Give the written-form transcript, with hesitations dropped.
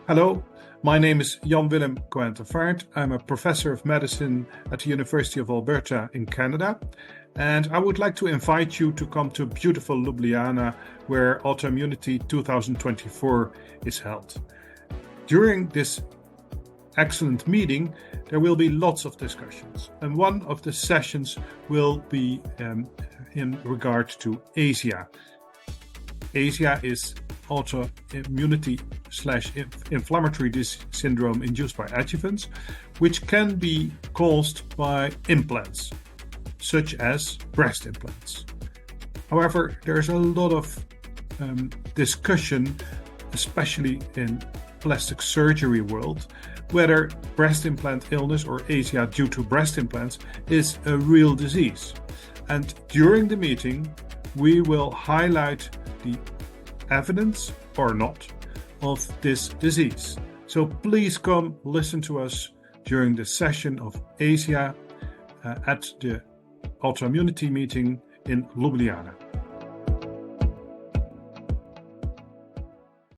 Hello, my name is Willem Cohen Tervaert. I'm a professor of medicine at the University of Alberta in Canada, and I would like to invite you to come to beautiful Ljubljana, where Autoimmunity 2024 is held. During this excellent meeting, there will be lots of discussions, and one of the sessions will be in regard to ASIA. ASIA is autoimmunity/inflammatory syndrome induced by adjuvants, which can be caused by implants, such as breast implants. However, there's a lot of discussion, especially in plastic surgery world, whether breast implant illness or ASIA due to breast implants is a real disease. And during the meeting, we will highlight the evidence or not of this disease. So please come listen to us during the session of ASIA at the Autoimmunity meeting in Ljubljana.